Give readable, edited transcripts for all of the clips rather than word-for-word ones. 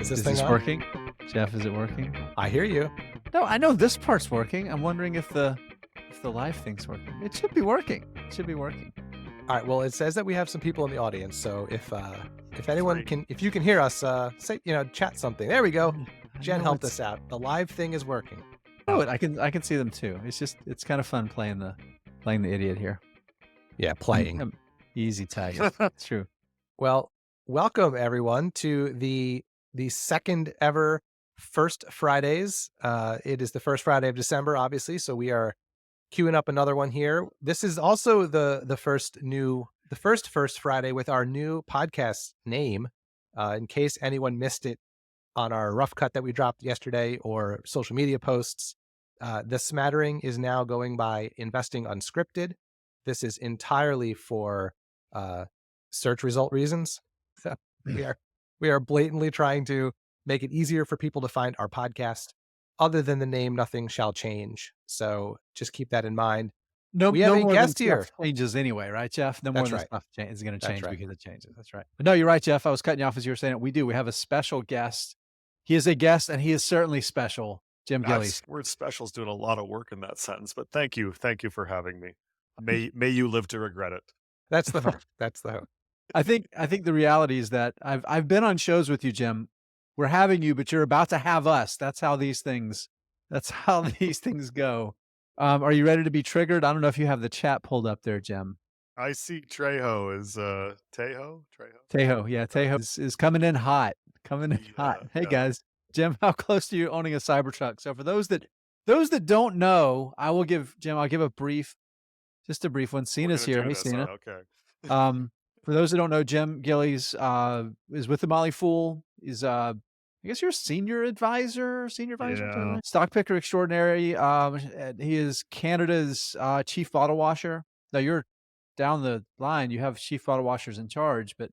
Is this Is thing this on? working? Jeff, is it working? I hear you. No, I know this part's working. I'm wondering if the live thing's working. It should be working. It should be working. All right. Well, it says that we have some people in the audience. So if anyone Three. if you can hear us, say, chat something. There we go. I Jen know helped it's- us out. The live thing is working. Oh, I can see them too. It's kind of fun playing the idiot here. Yeah, playing. Easy tag. It's true. Well, welcome everyone to the second ever First Fridays. It is the first Friday of December, obviously, so we are queuing up another one here. This is also the first Friday with our new podcast name. In case anyone missed it on our rough cut that we dropped yesterday or social media posts, the smattering is now going by Investing Unscripted. This is entirely for search result reasons. So we are blatantly trying to make it easier for people to find our podcast. Other than the name, nothing shall change. So just keep that in mind. No, We have no a more guest than here. stuff changes anyway, right, Jeff? No more That's than right. stuff is going to That's change right. because it changes. That's right. But no, you're right, Jeff. I was cutting you off as you were saying it. We do. We have a special guest. He is a guest, and he is certainly special. Jim Gillies. Word special's doing a lot of work in that sentence, but thank you for having me. May you live to regret it. That's the hope. That's the hope. I think the reality is that I've been on shows with you, Jim. We're having you, but you're about to have us. That's how these things go. Are you ready to be triggered? I don't know if you have the chat pulled up there, Jim. I see Trejo is Trejo. Tejo, yeah, Tejo is coming in hot. Hey guys, Jim, how close are you owning a Cybertruck? So for those that don't know, I'll give a brief one. Cena's here. Hey, Cena. Okay. For those that don't know, Jim Gillies is with the Motley Fool. Is I guess you're a senior advisor, Yeah. stock picker extraordinary. He is Canada's chief bottle washer. Now you're down the line. You have chief bottle washers in charge, but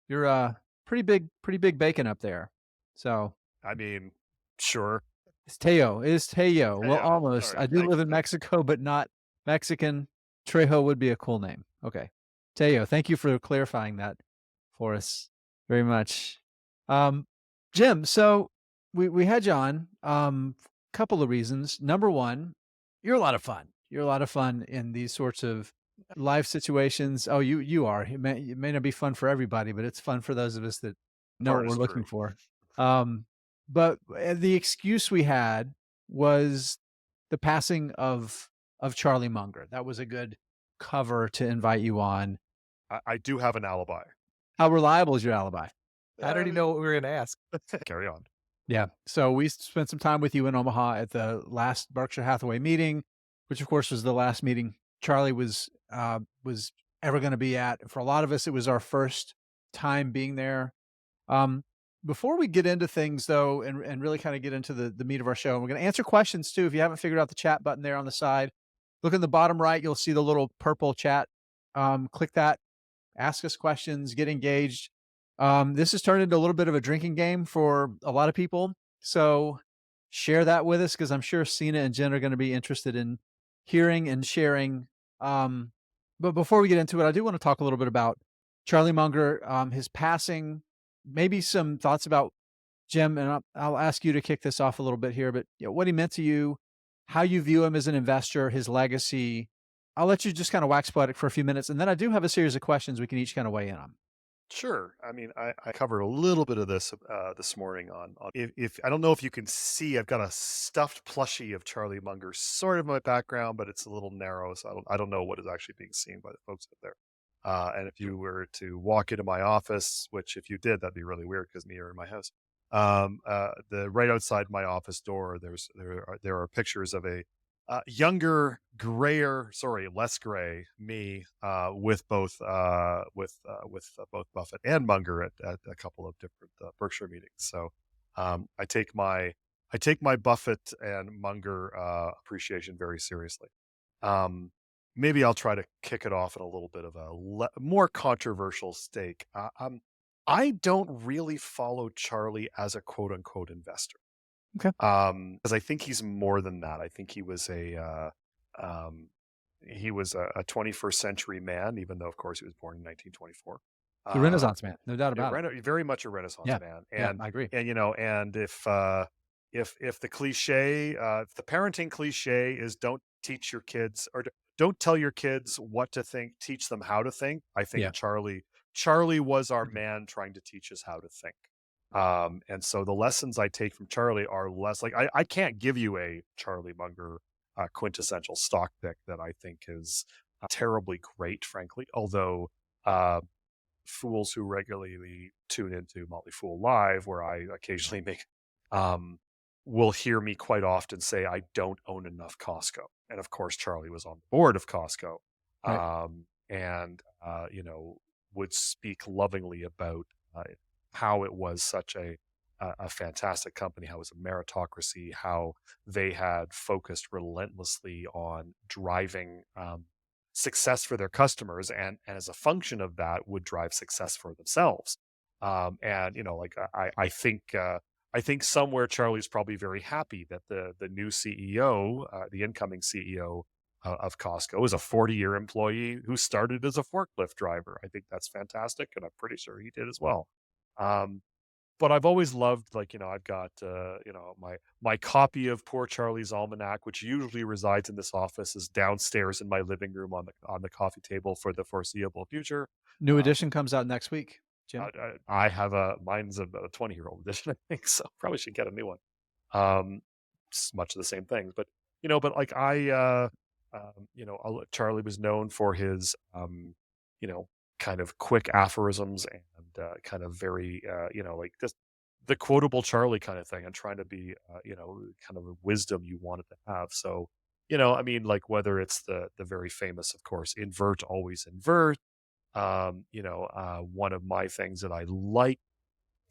you're pretty big bacon up there. So I mean, sure. it's Teo. It is Teo. Well, Teo. almost. Sorry. I do live in Mexico, but not Mexican. Trejo would be a cool name. Okay. Teo, thank you for clarifying that for us very much. Jim, so we had you on couple of reasons. Number one, you're a lot of fun. You're a lot of fun in these sorts of life situations. Oh, you are. It may not be fun for everybody, but it's fun for those of us that know what Part we're is looking true. for. But the excuse we had was the passing of Charlie Munger. That was a good cover to invite you on. I do have an alibi. How reliable is your alibi? I already know what we were going to ask. Carry on. Yeah. So we spent some time with you in Omaha at the last Berkshire Hathaway meeting, which of course was the last meeting Charlie was ever going to be at. For a lot of us, it was our first time being there. Before we get into things though, and really kind of get into the meat of our show, and we're going to answer questions too. If you haven't figured out the chat button there on the side, look in the bottom right, you'll see the little purple chat. Click that, ask us questions, get engaged. This has turned into a little bit of a drinking game for a lot of people. So share that with us because I'm sure Cena and Jen are going to be interested in hearing and sharing. But before we get into it, I do want to talk a little bit about Charlie Munger, his passing, maybe some thoughts about Jim, and I'll ask you to kick this off a little bit here, but what he meant to you, how you view him as an investor, his legacy. I'll let you just kind of wax poetic for a few minutes, and then I do have a series of questions we can each kind of weigh in on. Sure. I mean, I covered a little bit of this this morning on if I don't know if you can see, I've got a stuffed plushie of Charlie Munger sort of in my background, but it's a little narrow, so I don't know what is actually being seen by the folks up there. And if you were to walk into my office, which if you did, that'd be really weird because you're in my house. The right outside my office door, there are pictures of a younger, less gray me with both Buffett and Munger at a couple of different Berkshire meetings. So I take my Buffett and Munger appreciation very seriously. Maybe I'll try to kick it off in a little bit of a more controversial stake. I don't really follow Charlie as a quote unquote investor. Okay. Because I think he's more than that. I think he was a 21st century man, even though of course he was born in 1924. He's a Renaissance man, no doubt about it. Very much a Renaissance Yeah, man, yeah, I agree. and and if the cliche, if the parenting cliche is don't teach your kids or don't tell your kids what to think, teach them how to think. I think Yeah. Charlie was our Mhm. man trying to teach us how to think. And so the lessons I take from Charlie are less like I can't give you a Charlie Munger quintessential stock pick that I think is terribly great, frankly. Although uh, fools who regularly tune into Motley Fool Live, where I occasionally make, um, will hear me quite often say, I don't own enough Costco. And of course, Charlie was on the board of Costco, Right. and, would speak lovingly about how it was such a fantastic company, how it was a meritocracy, how they had focused relentlessly on driving success for their customers and as a function of that would drive success for themselves. And like I think somewhere Charlie's probably very happy that the new CEO, the incoming CEO of Costco, is a 40-year employee who started as a forklift driver. I think that's fantastic, and I'm pretty sure he did as well. Um, but I've always loved, like, I've got, my copy of Poor Charlie's Almanac, which usually resides in this office, is downstairs in my living room on the coffee table for the foreseeable future. New Uh, edition comes out next week, Jim. I have mine's a 20-year-old edition, I think, so probably should get a new one. Um, it's much of the same things, but but like Charlie was known for his, you know, kind of quick aphorisms and kind of very, like just the quotable Charlie kind of thing, and trying to be, kind of a wisdom you wanted to have. So, I mean, like whether it's the very famous, of course, invert, always invert. One of my things that I like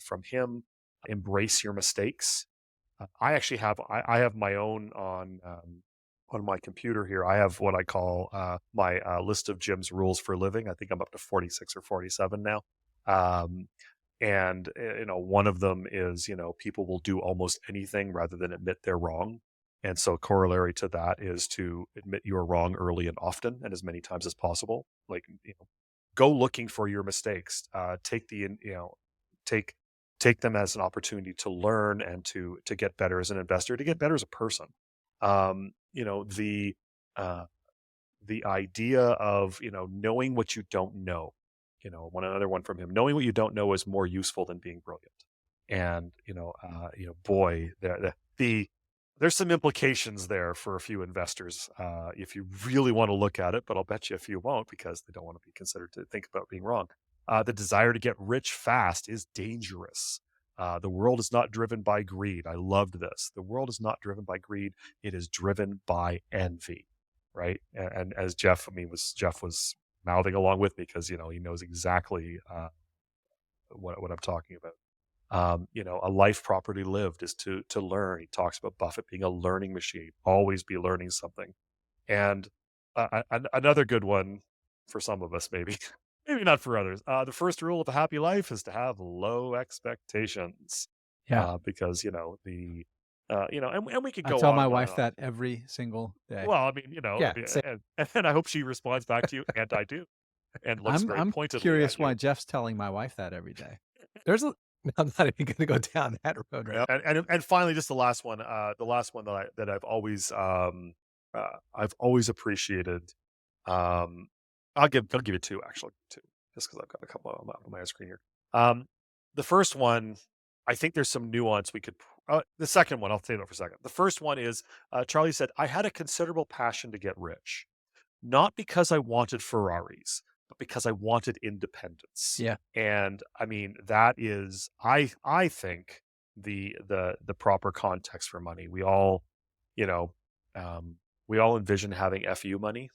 from him, embrace your mistakes. I actually have I have my own on my computer here. I have what I call my list of Jim's rules for living. I think I'm up to 46 or 47 now. Um, and one of them is people will do almost anything rather than admit they're wrong. And so corollary to that is to admit you're wrong early and often and as many times as possible. Like go looking for your mistakes. Take the take take them as an opportunity to learn and to get better as an investor, to get better as a person. Um, you know, the uh, the idea of knowing what you don't know. Another one from him. Knowing what you don't know is more useful than being brilliant. And boy, there's some implications there for a few investors if you really want to look at it. But I'll bet you a few won't because they don't want to be considered to think about being wrong. The desire to get rich fast is dangerous. The world is not driven by greed. I loved this. The world is not driven by greed. It is driven by envy, right? And as Jeff was mouthing along with me because he knows exactly what I'm talking about. A life properly lived is to learn. He talks about Buffett being a learning machine, always be learning something. And another good one for some of us, maybe, maybe not for others. The first rule of a happy life is to have low expectations, Yeah. because and we could I go tell on my and on and wife on. that every single day. Well, I mean, Yeah, same. and I hope she responds back to you, and I do, and looks very I'm pointedly at curious you. why Jeff's telling my wife that every day. There's a I'm not even gonna go down that road right Yeah, and finally, just the last one that I've always appreciated. Um, I'll give you two actually, two, just because I've got a couple of them on my screen here. Um, the first one, I think there's some nuance we could. The second one, I'll say that for a second. The first one is Charlie said, "I had a considerable passion to get rich, not because I wanted Ferraris, but because I wanted independence." Yeah. And I mean, that is, I think the proper context for money. You know, um, we all envision having FU money,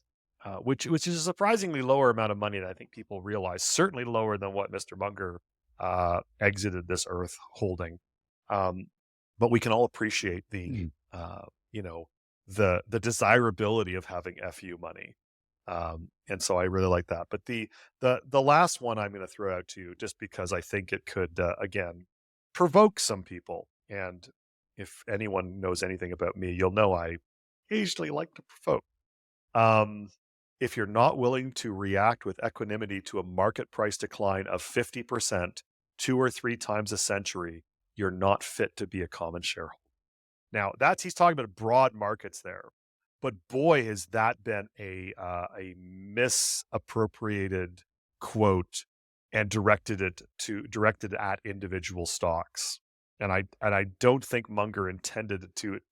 which is a surprisingly lower amount of money than I think people realize. Certainly lower than what Mr. Munger exited this earth holding. Um, but we can all appreciate Mhm. you know, the desirability of having FU money. And so I really like that. But the last one I'm going to throw out to you, just because I think it could again provoke some people. And if anyone knows anything about me, you'll know I occasionally like to provoke. Um, if you're not willing to react with equanimity to a market price decline of 50% 2 or 3 times a century, you're not fit to be a common shareholder. Now, he's talking about broad markets there, but boy, has that been a misappropriated quote and directed at individual stocks. And I don't think Munger intended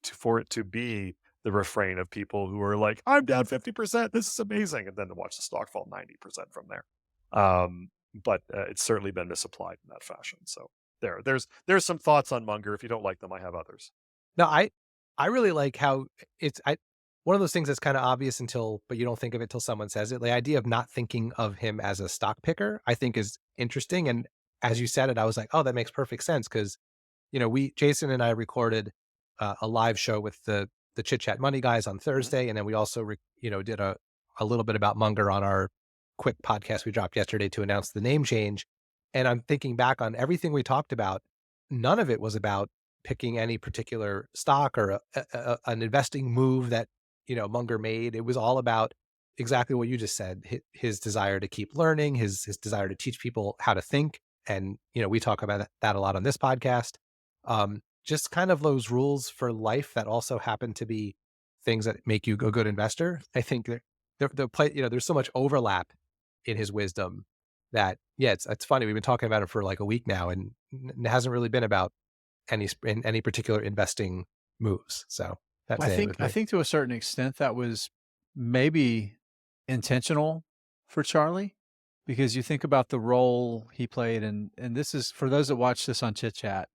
for it to be the refrain of people who are like, I'm down 50%, this is amazing, and then to watch the stock fall 90% from there. But it's certainly been misapplied in that fashion. So there's some thoughts on Munger. If you don't like them, I have others. No, I really like how one of those things that's kind of obvious but you don't think of it till someone says it. The idea of not thinking of him as a stock picker, I think is interesting. And as you said it, I was like, oh, that makes perfect sense because Jason and I recorded a live show with the Chit Chat Money guys on Mhm. Thursday, and then we also did a little bit about Munger on our quick podcast we dropped yesterday to announce the name change. And I'm thinking back on everything we talked about. None of it was about picking any particular stock or an investing move that Munger made. It was all about exactly what you just said. His desire to keep learning, his desire to teach people how to think, and we talk about that a lot on this podcast. Just kind of those rules for life that also happen to be things that make you a good investor. I think the play, there's so much overlap in his wisdom that, yeah, it's funny. We've been talking about it for like a week now, and it hasn't really been about in any particular investing moves. So that's I it think with I me. think to a certain extent that was maybe intentional for Charlie, because you think about the role he played, and this is for those that watch this on Chit Chat.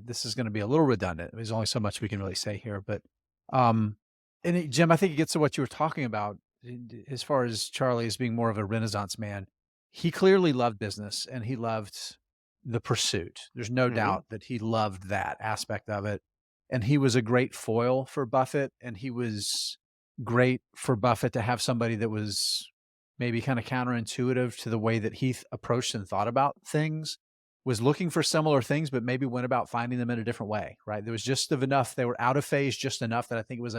This is going to be a little redundant. There's only so much we can really say here, but um, Jim, I think it gets to what you were talking about as far as Charlie as being more of a Renaissance man. He clearly loved business and he loved the pursuit. There's no Mhm. doubt that he loved that aspect of it, and he was a great foil for Buffett, and he was great for Buffett to have somebody that was maybe kind of counterintuitive to the way that he approached and thought about things, was looking for similar things, but maybe went about finding them in a different way, right? There was just of enough, they were out of phase just enough that I think it was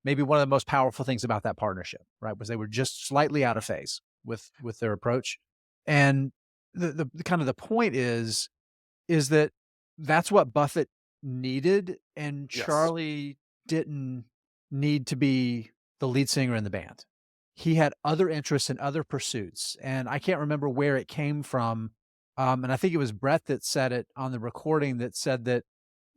maybe one of the most powerful things about that partnership, right? Was they were just slightly out of phase with their approach. And the kind of the point is that that's what Buffett needed, and Yes. Charlie didn't need to be the lead singer in the band. He had other interests and other pursuits, and I can't remember where it came from, and I think it was Brett that said it on the recording that said that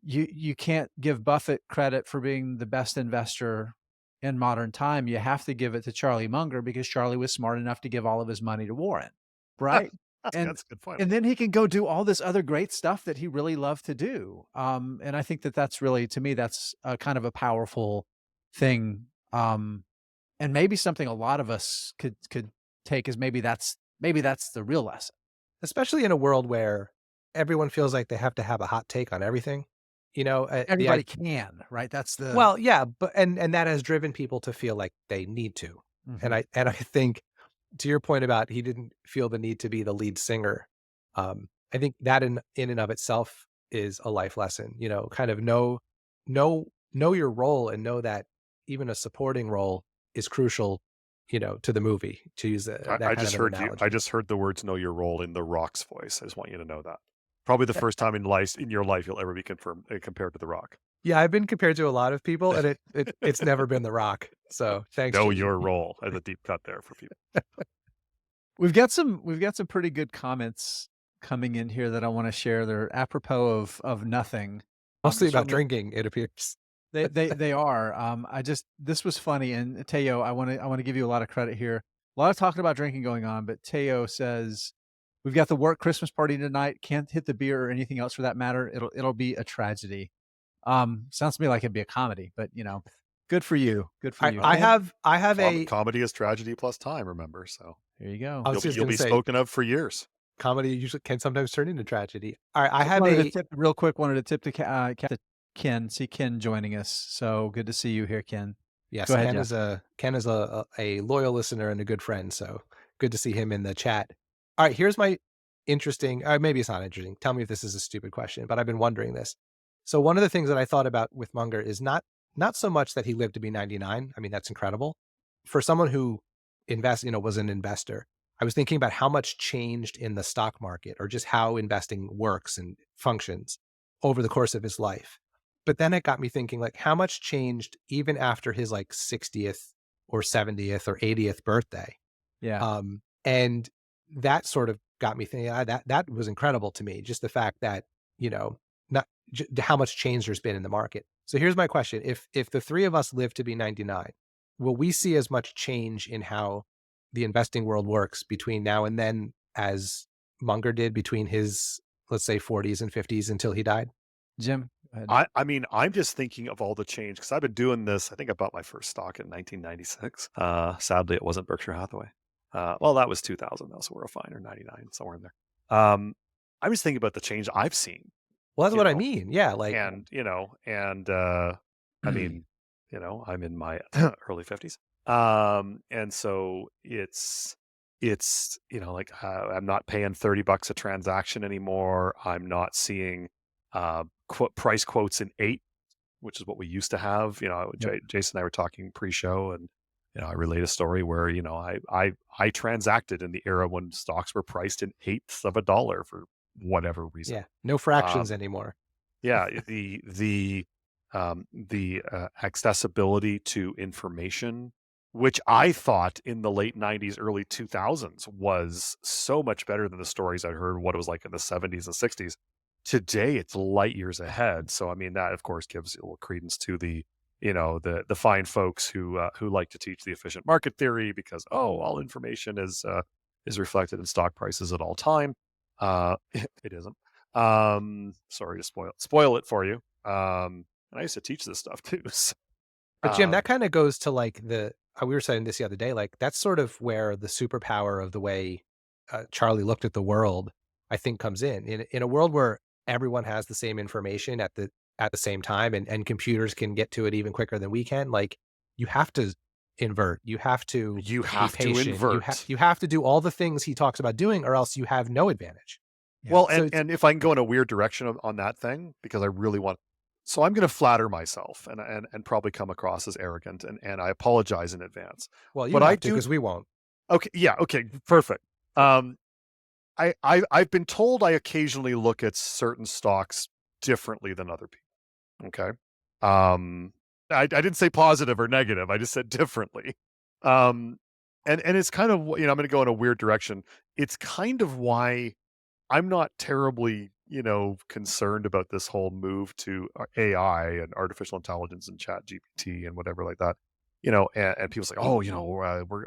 you can't give Buffett credit for being the best investor in modern time. You have to give it to Charlie Munger because Charlie was smart enough to give all of his money to Warren, right? And That's a good point. and then he can go do all this other great stuff that he really loved to do. And I think that that's really, to me, that's a kind of a powerful thing. And maybe something a lot of us could take is maybe that's the real lesson. Especially in a world where everyone feels like they have to have a hot take on everything. Everybody can, right? That's the Well, yeah, but and that has driven people to feel like they need to. And Mhm. I think to your point about he didn't feel the need to be the lead singer, I think that in and of itself is a life lesson, kind of know your role and know that even a supporting role is crucial, to the movie, to use that I kind just of an heard I analogy. just heard the words "know your role" in The Rock's voice. I just want you to know that. Probably the first time in your life you'll ever be compared to The Rock. Yeah, I've been compared to a lot of people, and it's never been The Rock. So thanks, Know Jimmy. your role as a deep cut there for people. we've got some pretty good comments coming in here that I wanna share. They're apropos of nothing. Mostly about Certainly drinking, it appears. they are. I just this was funny, and Teo, I wanna give you a lot of credit here. A lot of talking about drinking going on, but Teo says, "We've got the work Christmas party tonight. Can't hit the beer or anything else for that matter. It'll be a tragedy." Sounds to me like it'd be a comedy, but, good for you. Good for I you. I Well, have I have a comedy is tragedy plus time, remember, so There you go. I was just you'll gonna be say, spoken of for years. comedy usually can sometimes turn into tragedy. Alright, I Just have wanted to a tip real quick, wanted to tip to to Ken. See Ken joining us. So good to see you here, Ken. yes, Go ahead, Ken Jeff. is a loyal listener and a good friend, so good to see him in the chat. Alright, here's my interesting maybe it's not interesting. Tell me if this is a stupid question, but I've been wondering this. So one of the things that I thought about with Munger is not so much that he lived to be 99. I mean, that's incredible. For someone who was an investor, I was thinking about how much changed in the stock market or just how investing works and functions over the course of his life. But then it got me thinking, like, how much changed even after his like 60th or 70th or 80th birthday. Yeah. And that sort of got me thinking, that was incredible to me. Just the fact that, you know, not how much change there's been in the market. So here's my question: if the three of us live to be 99, will we see as much change in how the investing world works between now and then as Munger did between his, let's say, 40s and 50s until he died? Jim, go ahead. I mean, I'm just thinking of all the change because I've been doing this. I think I bought my first stock in 1996. Sadly, it wasn't Berkshire Hathaway. Well, that was 2000 though, so we're fine, or 99, somewhere in there. I was thinking about the change I've seen, Well, that's you what I know, mean. Yeah, like, I mean, I'm in my early 50s. And so I'm not paying $30 a transaction anymore. I'm not seeing price quotes in 8, which is what we used to have. Yep. Jason and I were talking pre-show, and I relate a story where I transacted in the era when stocks were priced in eighths of a dollar for whatever reason. yeah, no fractions Um, anymore. yeah, the accessibility to information, which I thought in the late 90s, early 2000s was so much better than the stories I'd heard what it was like in the 70s and 60s. Today, it's light years ahead. So, I mean, that of course gives a little credence to the fine folks who like to teach the efficient market theory because all information is reflected in stock prices at all time. It isn't. Sorry to spoil it for you. And I used to teach this stuff too. So, But Jim, that um, kinda goes to, like, we were saying this the other day, like, that's sort of where the superpower of the way, Charlie looked at the world, I think, comes in. In a world where everyone has the same information at the same time, and computers can get to it even quicker than we can, like, you have to invert, you have to you be have to patient, invert. you have to do all the things he talks about doing, or else you have no advantage. Yeah. Well, So it's and if I can go in a weird direction on that thing, because I really want, so I'm going to flatter myself and probably come across as arrogant, and I apologize in advance. well, you But I have to do. because we won't. Okay, yeah, okay, perfect. Um, I've been told I occasionally look at certain stocks differently than other people. Okay, um, I didn't say positive or negative. I just said differently. Um, and it's kind of I'm going to go in a weird direction. It's kind of why I'm not terribly, concerned about this whole move to AI and artificial intelligence and chat GPT and whatever like that. And people say, oh,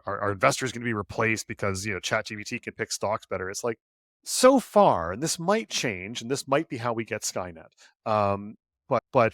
our investors going to be replaced because, chat GPT can pick stocks better. It's like, so far, and this might change, and this might be how we get Skynet. But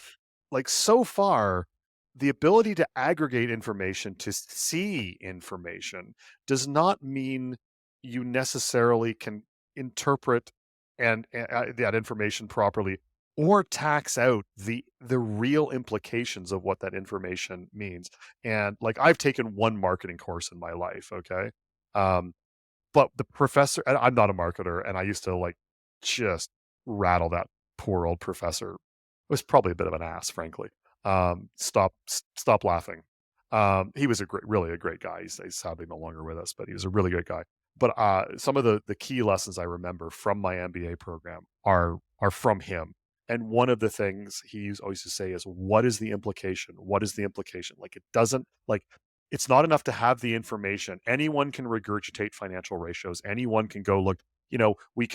like so far, the ability to aggregate information, to see information, does not mean you necessarily can interpret and that information properly or tax out the real implications of what that information means. And like I've taken one marketing course in my life, okay? Um, but the professor, and I'm not a marketer, and I used to like just rattle that poor old professor. Was probably a bit of an ass, frankly. Stop laughing. He was really a great guy. He's sadly no longer with us, but he was a really good guy. But some of the key lessons I remember from my MBA program are from him. And one of the things he always used to say is, "What is the implication? What is the implication?" Like it doesn't like it's not enough to have the information. Anyone can regurgitate financial ratios. Anyone can go look. We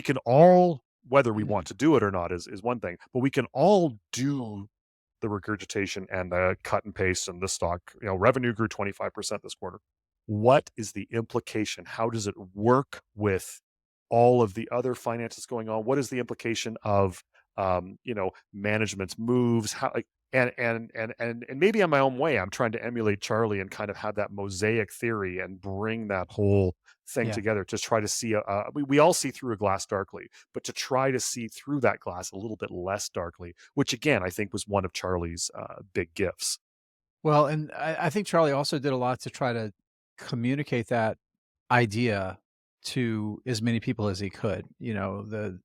can all, whether we want to do it or not is one thing, but we can all do the regurgitation and the cut and paste, and the stock, revenue grew 25% this quarter. What is the implication? How does it work with all of the other finances going on? What is the implication of management's moves? How like and maybe in my own way, I'm trying to emulate Charlie and kind of have that mosaic theory and bring that whole thing Yeah. together to try to see we all see through a glass darkly, but to try to see through that glass a little bit less darkly, which again I think was one of Charlie's big gifts. Well, and I think Charlie also did a lot to try to communicate that idea to as many people as he could. The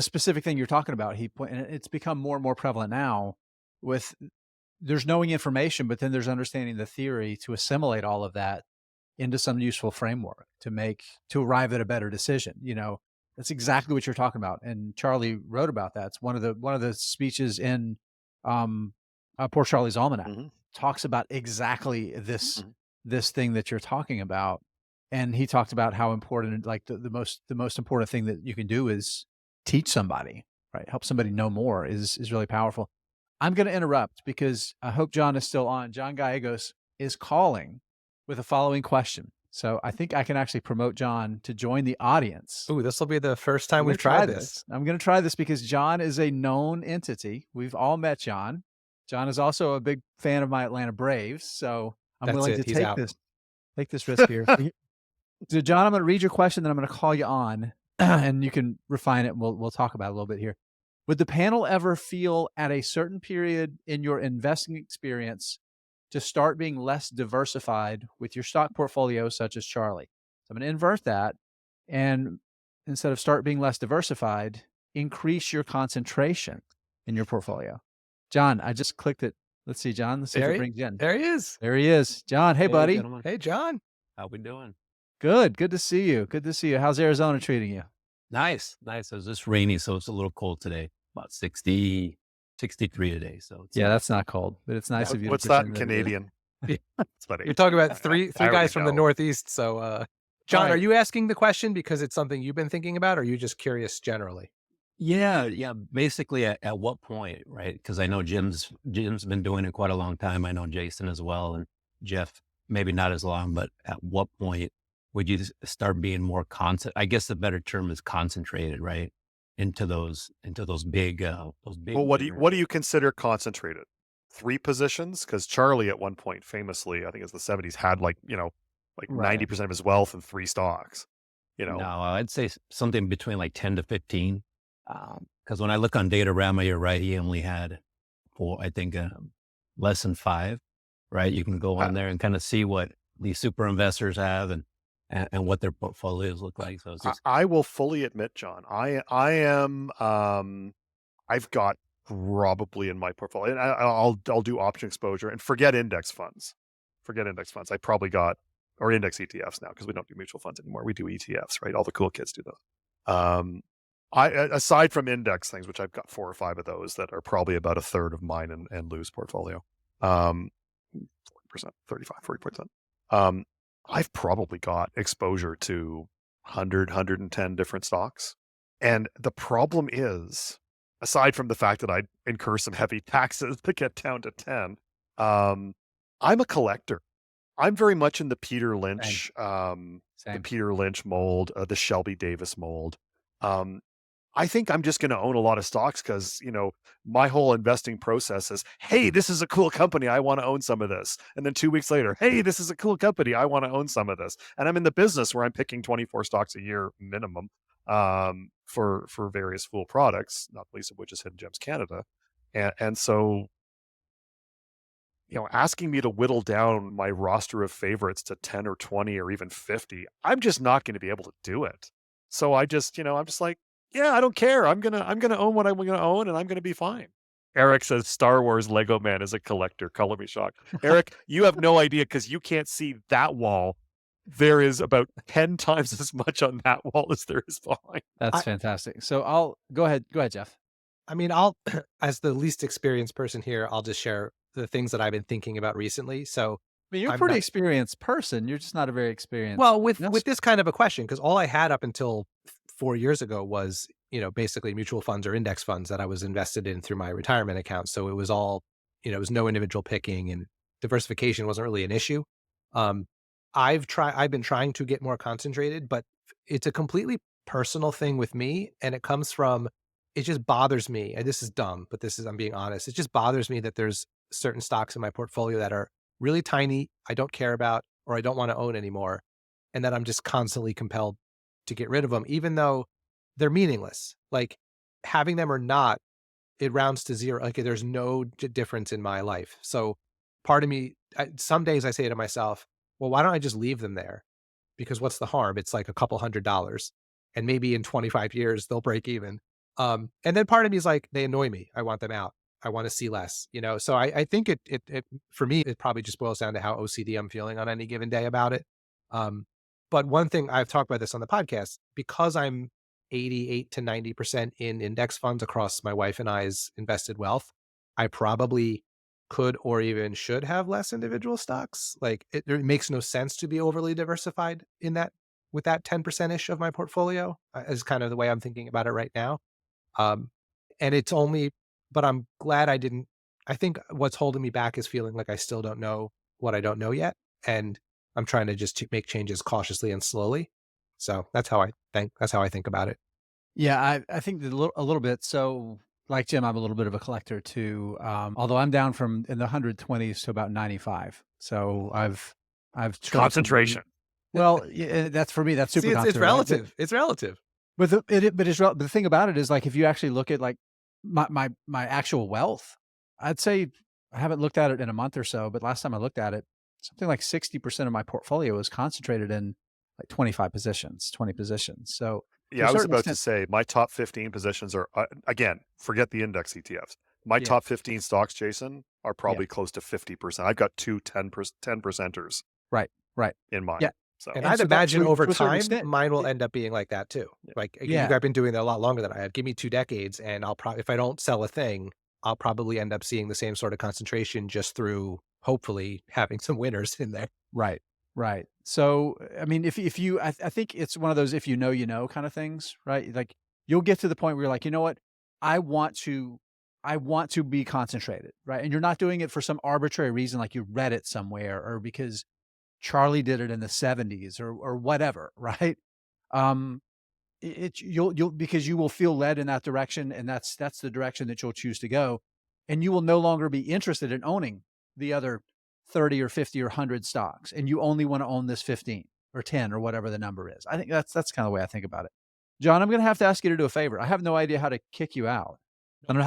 specific thing you're talking about, and it's become more and more prevalent now with there's knowing information, but then there's understanding the theory to assimilate all of that into some useful framework to arrive at a better decision. That's exactly what you're talking about. And Charlie wrote about that. It's one of the speeches in Poor Charlie's Almanac Mhm, talks about exactly mhm. this thing that you're talking about. And he talked about how important, like the most important thing that you can do is teach somebody, right? Help somebody know more is really powerful. I'm going to interrupt because I hope John is still on. John Gallegos is calling with a following question. So I think I can actually promote John to join the audience. Ooh, this will be the first I'm time going we've to try tried this. this. I'm going to try this because John is a known entity. We've all met John. John is also a big fan of my Atlanta Braves, so I'm That's willing it. to He's out. take this risk here. So John, I'm going to read your question, then I'm going to call you on, and you can refine it. And we'll talk about it a little bit here. Would the panel ever feel at a certain period in your investing experience to start being less diversified with your stock portfolio, such as Charlie? So I'm going to invert that, and instead of start being less diversified, increase your concentration in your portfolio. John, I just clicked it. Let's see, John. Let's see if There it he, brings you in. there he is. There he is. John, hey, Hey, buddy. gentlemen. Hey, John. How we doing? Good. Good to see you. Good to see you. How's Arizona treating you? Nice, nice. It was just rainy, so it's a little cold today. About 60, 63 today. So it's Yeah, that's not cold, but it's nice No, of you to What's that in pretend that it is. Canadian? Yeah. It's about You're talking 18. about three I already guys from the know. Northeast. So, John, are Right. you asking the question because it's something you've been thinking about, or are you just curious generally? yeah, yeah. Basically, at what point, right? Because I know Jim's been doing it quite a long time. I know Jason as well, and Jeff maybe not as long. But at what point would you start being more I guess the better term is concentrated, right? Into those big Well, what do you winners. what do you consider concentrated? 3 positions? Because Charlie at one point famously, I think it's the 70s, had like Right. 90% of his wealth in 3 stocks. You No, know, I'd say something between like 10 to 15. Because when I look on Datorama, you're right. He only had four, I think, less than five, right? You can go I, on there and kind of see what these super investors have and what their portfolios look like. So it's I just, I will fully admit, John, I am I've got probably in my portfolio, and I'll do option exposure and forget index funds. Forget index funds. I probably got or index ETFs now because we don't do mutual funds anymore. We do ETFs, right? All the cool kids do those. Aside from index things, which I've got 4 or 5 of those that are probably about a third of mine and Lou's portfolio. 40%, 35, 40%. Um, I've probably got exposure to 110 different stocks. And the problem is, aside from the fact that I incur some heavy taxes to get down to 10, um, I'm a collector. I'm very much in Same. The Same. Peter Lynch mold, the Shelby Davis mold. Um, I think I'm just going to own a lot of stocks because, my whole investing process is, hey, this is a cool company. I want to own some of this. And then 2 weeks later, hey, this is a cool company. I want to own some of this. And I'm in the business where I'm picking 24 stocks a year minimum for various fool products, not the least of which is Hidden Gems Canada. And so, asking me to whittle down my roster of favorites to 10 or 20 or even 50, I'm just not going to be able to do it. So I'm just like, yeah, I don't care. I'm gonna own what I'm gonna own and I'm gonna be fine. Eric says Star Wars Lego Man is a collector. Color me shocked. Eric, you have no idea because you can't see that wall. There is about 10 times as much on that wall as there is behind. That's I, fantastic. So I'll go ahead. Go ahead, Jeff. I mean, I'll, as the least experienced person here, I'll just share the things that I've been thinking about recently. So I mean, you're a I'm pretty not, experienced person. You're just not a very experienced well, with investor. this kind of a question, because all I had up until 4 years ago was, basically mutual funds or index funds that I was invested in through my retirement account. So it was all, it was no individual picking, and diversification wasn't really an issue. Um, I've been trying to get more concentrated, but it's a completely personal thing with me. And it comes from, it just bothers me. And this is dumb, but I'm being honest. It just bothers me that there's certain stocks in my portfolio that are really tiny, I don't care about, or I don't want to own anymore. And that I'm just constantly compelled to get rid of them, even though they're meaningless. Like, having them or not, it rounds to zero. Like, there's no difference in my life. So part of me, some days I say to myself, well, why don't I just leave them there? Because what's the harm? It's like a couple $100, and maybe in 25 years they'll break even. And then part of me is like, they annoy me. I want them out. want to see less, So I think it for me, it probably just boils down to how OCD I'm feeling on any given day about it. Um, but one thing I've talked about this on the podcast, because I'm 88 to 90% in index funds across my wife and I's invested wealth, I probably could or even should have less individual stocks. Like it makes no sense to be overly diversified in that with that 10% ish of my portfolio is kind of the way I'm thinking about it right now. Um, and it's only, but I'm glad I didn't. I think what's holding me back is feeling like I still don't know what I don't know yet. And I'm trying to just make changes cautiously and slowly. So that's how I think about it. Yeah, I think that a little bit. So, like Jim, I'm a little bit of a collector too. Although I'm down from in the 120s to about 95. So I've trimmed some. Concentration. Well, yeah, that's for me. That's See, super it's concentrated, right? relative. It's relative. But but the thing about it is, like, if you actually look at like my actual wealth, I'd say I haven't looked at it in a month or so, but last time I looked at it, something like 60% of my portfolio is concentrated in like 25 positions, 20 positions. So to Yeah, a I was certain about to extent, say my top 15 positions are, again, forget the index ETFs. My yeah, top 15 stocks, Jason, are yeah, probably close to 50%. I've got two 10 percenters right, right. in Yeah. mine. So, And And I'd so that, imagine so over to a certain time, extent, mine will end up being like that too. yeah. Like you yeah, guys been doing it a lot longer than I have. Give me 2 decades, and I'll probably, if I don't sell a thing, I'll probably end up seeing the same sort of concentration just through hopefully having some winners in there. right, right. So, I mean, if you, I think it's one of those, if you know kind of things, right? Like you'll get to the point where you're like, you know what? I want to, I want to be concentrated, right? And you're not doing it for some arbitrary reason, like you read it somewhere or because Charlie did it in the 70s or whatever, right? Um, you'll because you will feel led in that direction, and that's the direction that you'll choose to go, and you will no longer be interested in owning the other 30 or 50 or 100 stocks, and you only want to own this 15 or 10 or whatever the number is. I think that's kind of the way I think about it. John, I'm going to have to ask you to do a favor. I have no idea how to kick you out. I don't know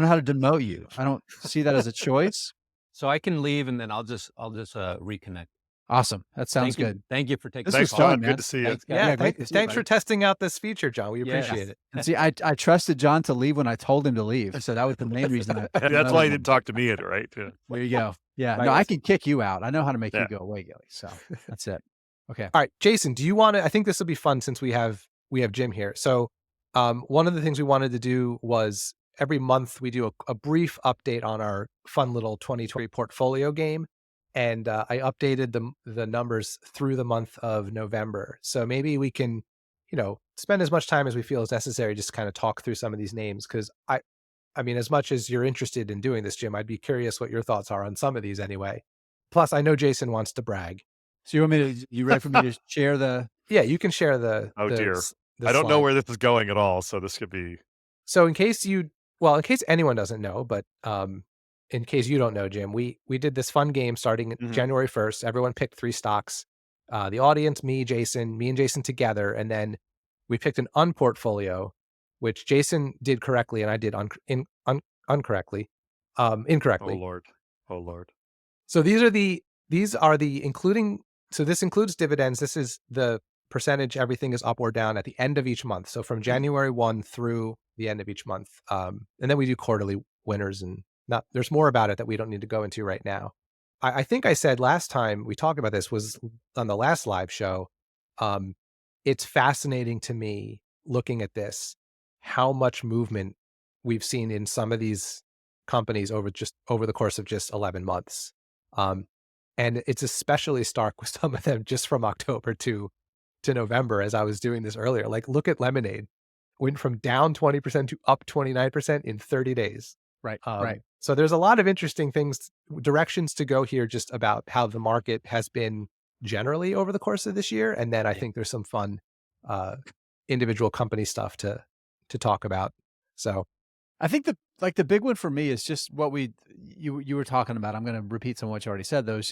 how to demote you. I don't see that as a choice. So I can leave and then I'll just reconnect. Awesome. That sounds Thank you. good. Thank you for taking This the was thanks, call. fun, John. Good man. to see you. Thanks, guys. Yeah, Yeah, great to see you, thanks for buddy. testing out this feature, John. We Yes. appreciate it. And see, I trusted John to leave when I told him to leave. So that was the main reason. That's why he didn't talk to me, right? Yeah. There you go. Yeah. Right. No, I can kick you out. I know how to make Yeah. you go away, Gilly. So that's it. Okay. All right, Jason, do you want to? I think this will be fun since we have Jim here. So, one of the things we wanted to do was every month we do a brief update on our fun little 2020 portfolio game, and I updated the numbers through the month of November. So maybe we can, spend as much time as we feel is necessary, just kind of talk through some of these names because I mean, as much as you're interested in doing this, Jim, I'd be curious what your thoughts are on some of these anyway. Plus, I know Jason wants to brag. So you ready for me to share the? Yeah, you can share the Oh, the dear. s the I don't know slide. where this is going at all, so this could be. So in case anyone doesn't know, but, in case you don't know, Jim, we did this fun game starting Mhm. January 1st. Everyone picked 3 stocks. The audience, me and Jason together, and then we picked an unportfolio, which Jason did correctly and I did incorrectly. Oh Incorrectly. Lord. Oh Lord. So these are the including so this includes dividends. This is the percentage everything is up or down at the end of each month. So from January 1 through the end of each month. And then we do quarterly winners and not there's more about it that we don't need to go into right now. I think I said last time we talked about this was on the last live show. Um, it's fascinating to me looking at this, how much movement we've seen in some of these companies over the course of just 11 months. Um, and it's especially stark with some of them just from October to November as I was doing this earlier. Like look at Lemonade. Went from down 20% to up 29% in 30 days. Right. Right. So there's a lot of interesting directions to go here just about how the market has been generally over the course of this year. And then I think there's some fun uh, individual company stuff to talk about. So I think the big one for me is just what you were talking about. I'm going to repeat some of what you already said though. Is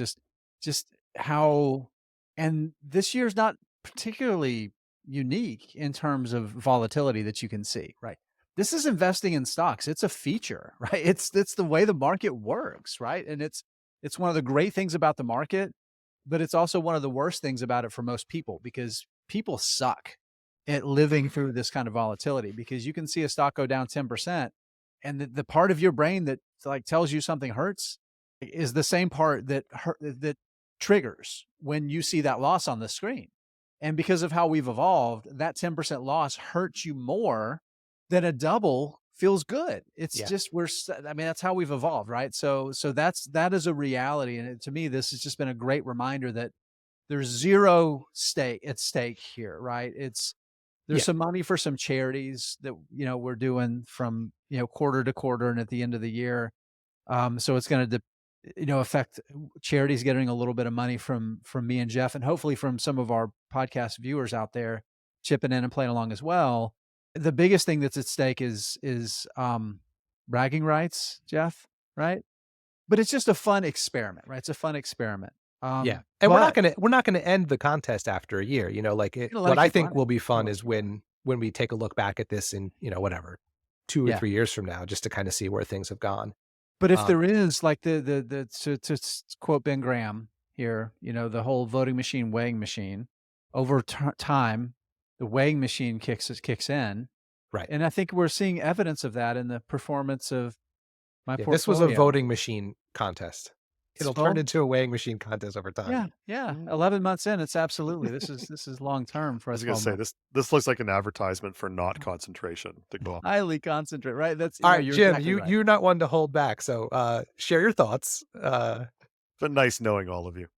just how, and this year's not particularly unique in terms of volatility that you can see, right? This is investing in stocks. It's a feature, right? It's the way the market works, right? And it's one of the great things about the market, but it's also one of the worst things about it for most people because people suck at living through this kind of volatility because you can see a stock go down 10% and the part of your brain that like tells you something hurts is the same part that triggers when you see that loss on the screen. And because of how we've evolved, that 10% loss hurts you more than a double feels good. It's Yeah. just I mean, that's how we've evolved, right? So that is a reality, and to me, this has just been a great reminder that there's zero stake at stake here, right? There's Yeah. some money for some charities that we're doing from quarter to quarter and at the end of the year. So it's going to affect charities getting a little bit of money from me and Jeff, and hopefully from some of our podcast viewers out there chipping in and playing along as well. The biggest thing that's at stake is bragging rights, Jeff, right? But it's just a fun experiment, right? It's a fun experiment. Yeah. And But we're not gonna end the contest after a year, like you know, let what it I keep think running. will be fun Let it is keep running. when we take a look back at this in, whatever, 2 or Yeah. 3 years from now, just to kind of see where things have gone. But if Um, there is like to quote Ben Graham here, the whole voting machine, weighing machine, over time, the weighing machine kicks in, right. and I think we're seeing evidence of that in the performance of my Yeah, this was a portfolio. voting machine contest. It'll turn So into a weighing machine contest over time. yeah, Mm. 11 months in, it's absolutely this is long term for I a was gonna 12 say month. this looks like an advertisement for not concentration to go off. Highly concentrate, right? That's All no, right, you're Jim, exactly right. you're not one to hold back, so share your thoughts. But nice knowing all of you.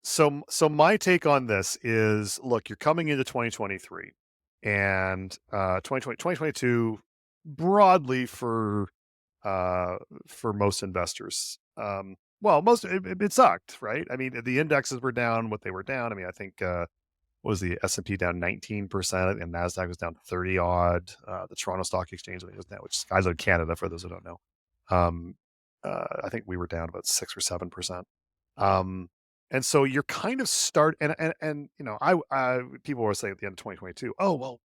So my take on this is, look, you're coming into 2023, and 2022 broadly for most investors. Well, most it sucked, right? I mean, the indexes were down what they were down. I mean, I think what was the S&P down 19%, and Nasdaq was down 30 odd. The Toronto Stock Exchange, I think, was down, which guys out of Canada for those who don't know. Um, I think we were down about 6 or 7%. And so you're kind of and I people were saying at the end of 2022, oh well,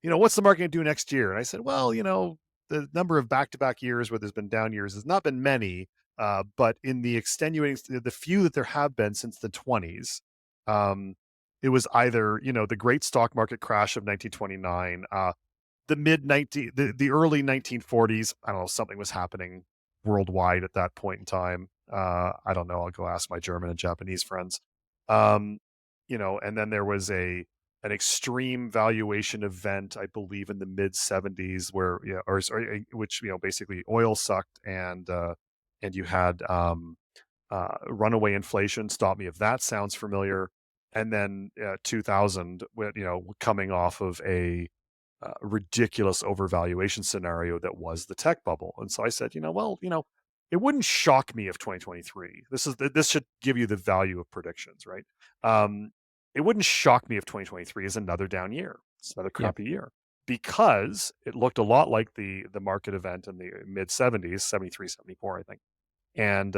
what's the market going to do next year? And I said, well, the number of back-to-back years where there's been down years has not been many, but in the extenuating, the few that there have been since the 20s, it was either the great stock market crash of 1929, the early 1940s. I don't know, something was happening worldwide at that point in time. I don't know. I'll go ask my German and Japanese friends. Um, and then there was an extreme valuation event, I believe, in the mid 70s, where which basically oil sucked, and you had runaway inflation. Stop me if that sounds familiar. And then 2000, coming off of a ridiculous overvaluation scenario that was the tech bubble. And so I said, it wouldn't shock me if 2023. This should give you the value of predictions, right? It wouldn't shock me if 2023 is another down year. It's another Yeah. crappy year, because it looked a lot like the market event in the mid 70s, 73, 74, I think, and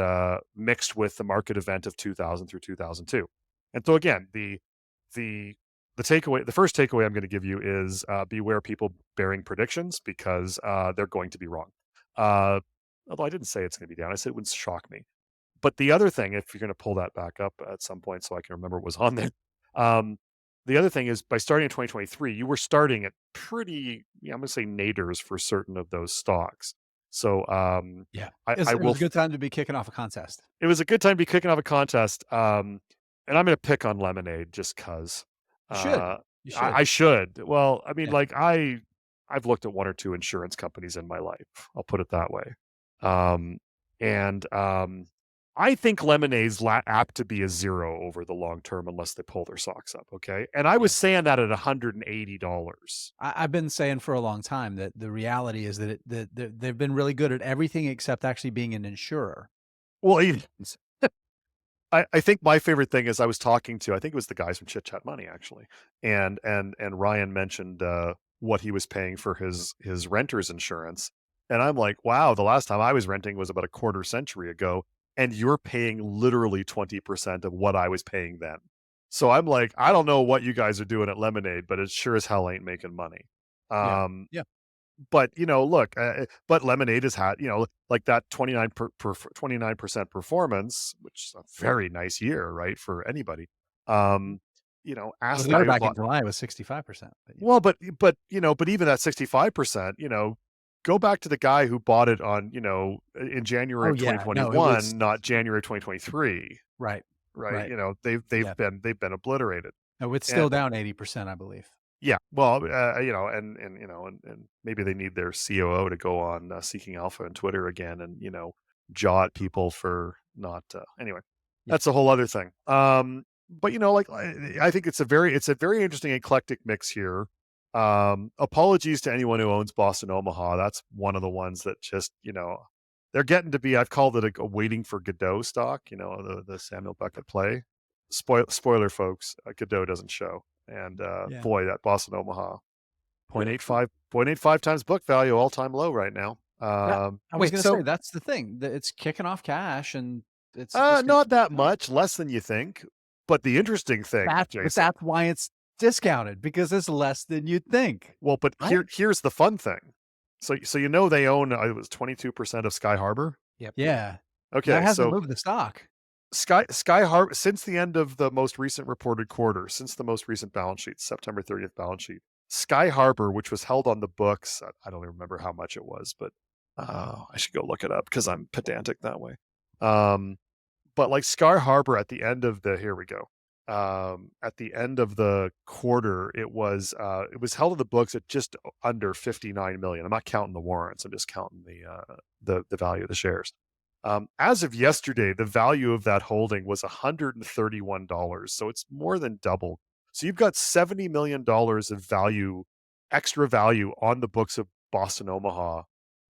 mixed with the market event of 2000 through 2002. And so again, the takeaway, the first takeaway I'm going to give you is beware people bearing predictions, because they're going to be wrong. Although I didn't say it's going to be down, I said it wouldn't shock me. But the other thing, if you're going to pull that back up at some point so I can remember what was on there, the other thing is, by starting in 2023, you were starting at pretty, I'm going to say naders for certain of those stocks. So Yeah. I It will. was a good time to be kicking off a contest. It was a good time to be kicking off a contest. And I'm going to pick on Lemonade just because. You should. You should. I should. Well, I mean, Yeah. like I've looked at one or two insurance companies in my life. I'll put it that way. And I think Lemonade's apt to be a zero over the long term unless they pull their socks up. Okay. And I was saying that at $180. I've been saying for a long time that the reality is that they've been really good at everything except actually being an insurer. Well, I think my favorite thing is, I was talking to, I think it was the guys from Chit Chat Money, actually, and Ryan mentioned what he was paying for his renter's insurance, and I'm like, wow, the last time I was renting was about a quarter century ago, and you're paying literally 20% of what I was paying then. So I'm like, I don't know what you guys are doing at Lemonade, but it sure as hell ain't making money. Yeah. Yeah. But look, but Lemonade has had, like that 29% performance, which is a very nice year, right, for anybody. Ask the guy Well, who back in bought. July was 65%. Well, but even at 65%, go back to the guy who bought it on, in January Oh, of yeah. No, it was 2021, not January of 2023, right. right? Right. They've Yeah. been obliterated. No, it's And still down 80%, I believe. yeah, well, and maybe they need their COO to go on Seeking Alpha and Twitter again, and jaw at people for not. Anyway, Yeah. that's a whole other thing. But like I think it's a very interesting eclectic mix here. Apologies to anyone who owns Boston Omaha. That's one of the ones that just they're getting to be. I've called it a waiting for Godot stock. The Samuel Beckett play. Spoiler, folks. Godot doesn't show. And Yeah. boy, that Boston Omaha Yeah. 0.85 times book value, all time low right now. Yeah. I was Wait, gonna so say that's the thing. That it's kicking off cash and it's just gonna Not keep that going. much, less than you think. But the interesting thing, But Jason. that's why it's discounted, because it's less than you'd think. Well, but Right? here's the fun thing. So they own it was 22% of Sky Harbor. yep. Yeah. That Okay, hasn't so moved the stock. Sky Harbor, since the end of the most recent reported quarter, since the most recent balance sheet, September 30th balance sheet, Sky Harbor, which was held on the books, I don't even remember how much it was, but I should go look it up because I'm pedantic that way. But like Sky Harbor at the end of the here we go. At the end of the quarter, it was held on the books at just under 59 million. I'm not counting the warrants. I'm just counting the value of the shares. As of yesterday, the value of that holding was $131. So it's more than double. So you've got $70 million of value, extra value on the books of Boston Omaha.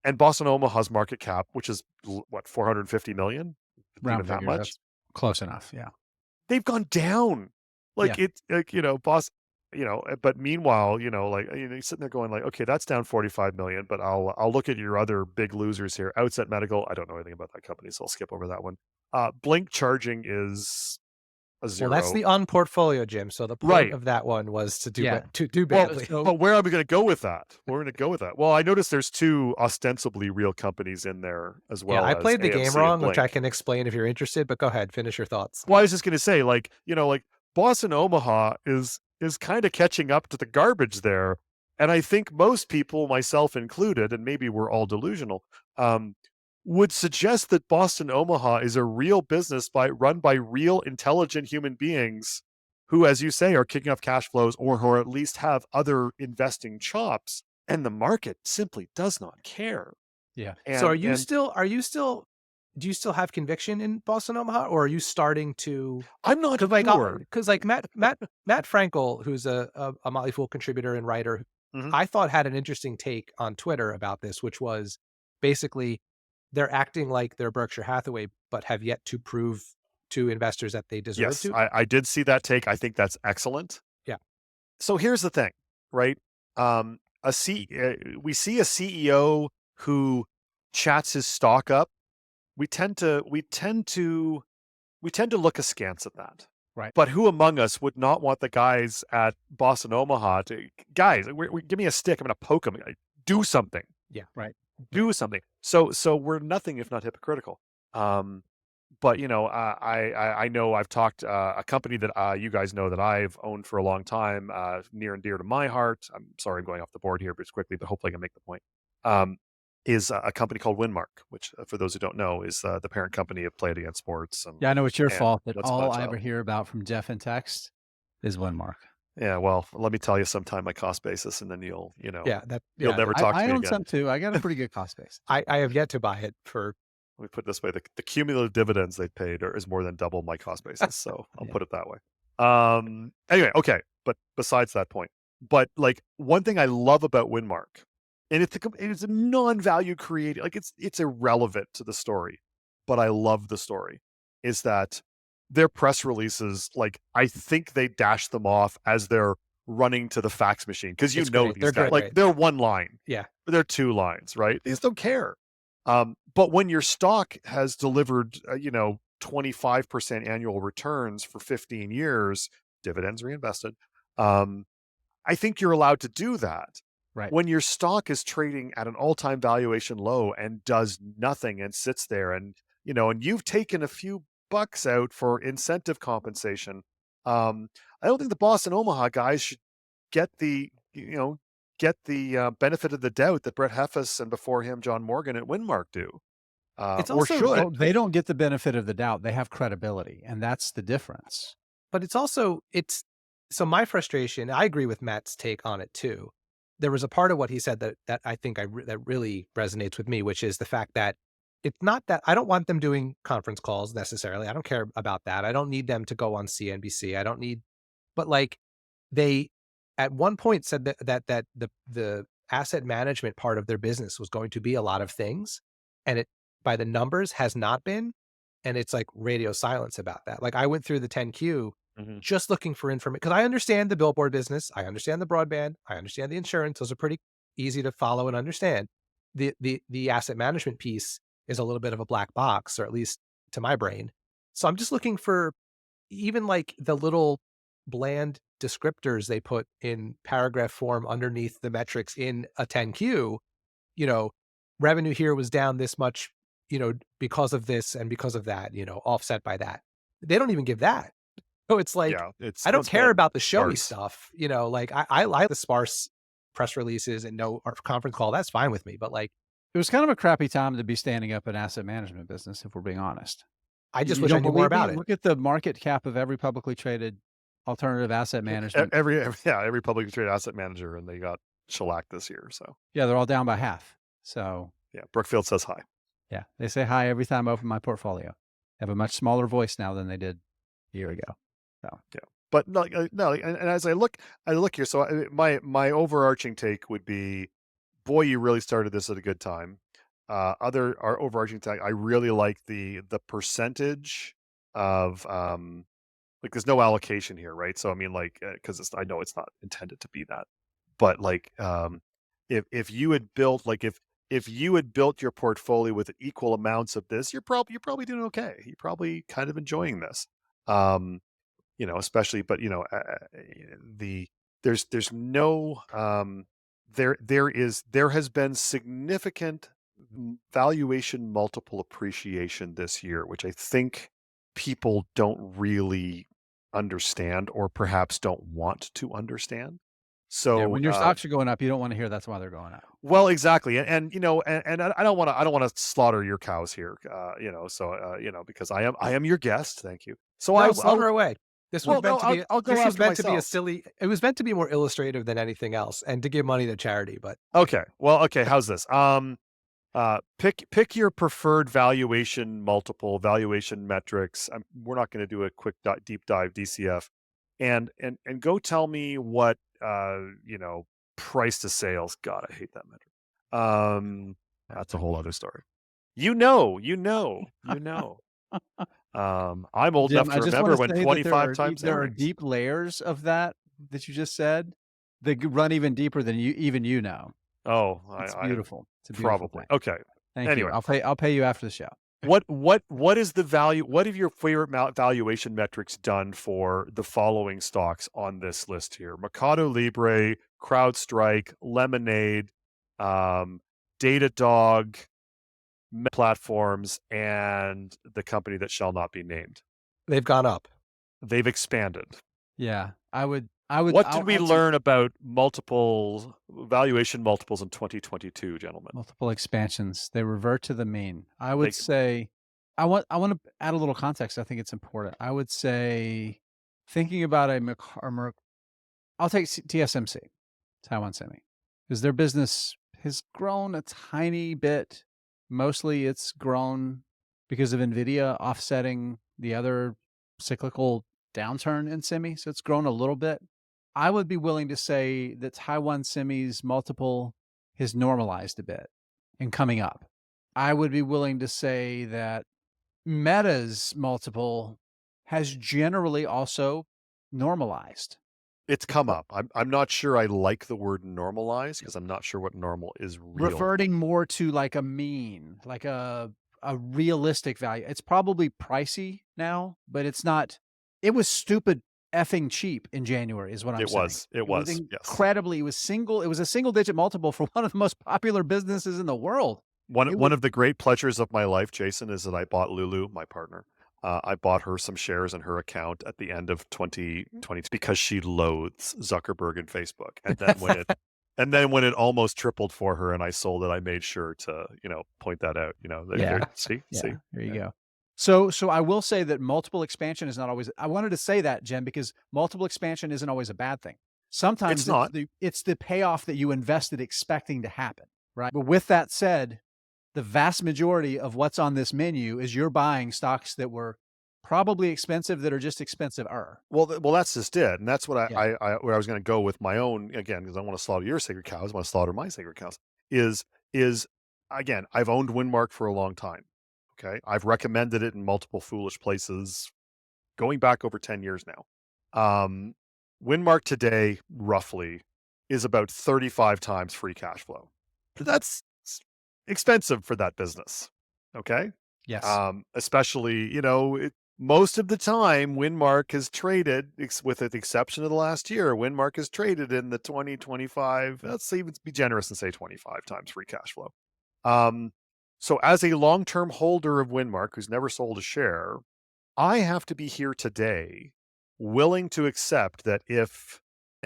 And Boston Omaha's market cap, which is what, 450 million? Round Even that figure. much? That's close enough. Yeah. They've gone down. Like Yeah. it's like, boss, but meanwhile, like you're sitting there going like, okay, that's down 45 million, but I'll look at your other big losers here. Outset Medical, I don't know anything about that company, so I'll skip over that one. Blink Charging is a Well, that's 0. the on portfolio, Jim. So the point Right. of that one was to do Yeah. to do Well, badly. but where are we going to go with that? We're going to go with that. Well, I noticed there's two ostensibly real companies in there as yeah, well. I as played the AMC game and wrong, which I Blink. can explain if you're interested. But go ahead, finish your thoughts. Well, I was just going to say, like Boston Omaha is kind of catching up to the garbage there, and I think most people, myself included, and maybe we're all delusional, would suggest that Boston Omaha is a real business run by real intelligent human beings who, as you say, are kicking off cash flows or at least have other investing chops, and the market simply does not care. Yeah. So And do you still have conviction in Boston Omaha, or are you starting to? I'm not Because sure. Matt Frankel, who's a Motley Fool contributor and writer, Mhm. I thought had an interesting take on Twitter about this, which was basically they're acting like they're Berkshire Hathaway, but have yet to prove to investors that they deserve Yes, to. I did see that take. I think that's excellent. Yeah. So here's the thing, right? We see a CEO who chats his stock up. We tend to look askance at that. Right. But who among us would not want the guys at Boston Omaha to, guys, give me a stick, I'm going to poke them. Do something. Yeah. Right. Do something. So we're nothing if not hypocritical. But I know I've talked a company that you guys know that I've owned for a long time, near and dear to my heart. I'm sorry I'm going off the board here, but quickly, but hopefully I can make the point. Is a company called Winmark, which, for those who don't know, is the parent company of Play It Again Sports. Yeah, I know it's your and fault that Let's all Buy I Child. ever hear about from Jeff in text is Winmark. Yeah, well, let me tell you sometime my cost basis, and then you'll never talk to I me own again. some too. I got a pretty good cost base. I have yet to buy it for. Let me put it this way: the cumulative dividends they paid is more than double my cost basis. So I'll Yeah. put it that way. Anyway, okay. But besides that point, but like one thing I love about Winmark, and it's a non-value creating, like it's irrelevant to the story, but I love the story, is that their press releases, like I think they dash them off as they're running to the fax machine, because It's these great. They're guys, great. like they're one line. Yeah. They're two lines, right? They just don't care. But when your stock has delivered, 25% annual returns for 15 years, dividends reinvested, I think you're allowed to do that. Right. When your stock is trading at an all-time valuation low and does nothing and sits there, and you've taken a few bucks out for incentive compensation, I don't think the Boston Omaha guys should get the get the benefit of the doubt that Brett Heffes and before him John Morgan at Winmark do, It's or also should. Well, they don't get the benefit of the doubt. They have credibility, and that's the difference. But it's also it's so my frustration, I agree with Matt's take on it too. There was a part of what he said that I think that really resonates with me, which is the fact that it's not that I don't want them doing conference calls necessarily. I don't care about that. I don't need them to go on CNBC. I don't need, but like they at one point said that the asset management part of their business was going to be a lot of things, and it by the numbers has not been, and it's like radio silence about that. Like I went through the 10Q Mhm. just looking for information because I understand the billboard business, I understand the broadband, I understand the insurance. Those are pretty easy to follow and understand. The asset management piece is a little bit of a black box, or at least to my brain. So I'm just looking for even like the little bland descriptors they put in paragraph form underneath the metrics in a 10Q, you know, revenue here was down this much, because of this and because of that, offset by that. They don't even give that. So it's like, Yeah, I don't it's care about the showy sparse. stuff, like I like the sparse press releases and no or conference call. That's fine with me. But like, It was kind of a crappy time to be standing up an asset management business, if we're being honest. I just You wish I don't knew more believe me? about it. Look at the market cap of every publicly traded alternative asset management. Every publicly traded asset manager, and they got shellacked this year. So Yeah, they're all down by half. So, yeah, Brookfield says hi. yeah, they say hi every time I open my portfolio. They have a much smaller voice now than they did a year ago. So, Yeah, but no, no, and as I look here. So my overarching take would be, boy, you really started this at a good time. Our overarching take, I really like the percentage of like there's no allocation here, right? So I mean, like, because I know it's not intended to be that, but like, if you had built like if you had built your portfolio with equal amounts of this, you're probably doing okay. You're probably kind of enjoying this. Um, especially, but the there's no there has been significant valuation multiple appreciation this year, which I think people don't really understand, or perhaps don't want to understand. yeah, So, when your stocks are going up, you don't want to hear that's why they're going up. well, exactly, and I don't want to slaughter your cows here, so because I am your guest, thank you. So No, I'll slaughter away. This was well, no, meant to be I'll go this was after meant to be a myself. silly it was meant to be more illustrative than anything else and to give money to charity, but Okay. Well, okay, how's this? Pick your preferred valuation multiple, valuation metrics. We're not going to do a quick deep dive DCF, and go tell me what price to sales. God, I hate that metric. That's a whole other story. You know, you know, you know. I'm old enough Jim, I to just remember want when to say that 25 times there are earnings. deep layers of that you just said that run even deeper than you know. Oh, It's I beautiful. It's a beautiful probably thing. okay. Thank Anyway. you. I'll pay you after the show. What is the value? What have your favorite valuation metrics done for the following stocks on this list here? Mercado Libre, CrowdStrike, Lemonade, Datadog, Platforms, and the company that shall not be named. they've gone up. They've expanded. Yeah, I would. What did we learn about multiple valuation multiples in 2022, gentlemen? Multiple expansions. They revert to the mean. I would They- say, I want to add a little context. I think it's important. I would say, thinking about I'll take TSMC, Taiwan Semi, because their business has grown a tiny bit. Mostly it's grown because of NVIDIA offsetting the other cyclical downturn in semi. So it's grown a little bit. I would be willing to say that Taiwan Semi's multiple has normalized a bit and coming up. I would be willing to say that Meta's multiple has generally also normalized. It's come up. I'm not sure I like the word normalize, because I'm not sure what normal is real. Reverting more to like a mean, like a realistic value. It's probably pricey now, but it's not. It was stupid effing cheap in January, is what I'm saying. It was, yes. incredibly. It was a single digit multiple for one of the most popular businesses in the world. One of the great pleasures of my life, Jason, is that I bought Lulu, my partner. I bought her some shares in her account at the end of 2020 because she loathes Zuckerberg and Facebook. And then And then when it almost tripled for her and I sold it, I made sure to, point that out, Yeah. see, Yeah, there you yeah. go. So I will say that multiple expansion is not always I wanted to say that, Jen, because multiple expansion isn't always a bad thing. It's Sometimes not. it's the payoff that you invested expecting to happen, right? But with that said, the vast majority of what's on this menu is you're buying stocks that were probably expensive that are just expensive-er. Well, that's just it, and that's what Yeah. where I was gonna go with my own, again, because I wanna slaughter your sacred cows, I wanna slaughter my sacred cows, is again, I've owned Winmark for a long time, okay? I've recommended it in multiple foolish places going back over 10 years now. Um, Winmark today, roughly, is about 35 times free cash flow. That's expensive for that business, okay? Yes. Especially, most of the time, Winmark has traded, with the exception of the last year, Winmark has traded in the 2025. Let's even be generous and say 25 times free cash flow. Um, so as a long-term holder of Winmark who's never sold a share, I have to be here today willing to accept that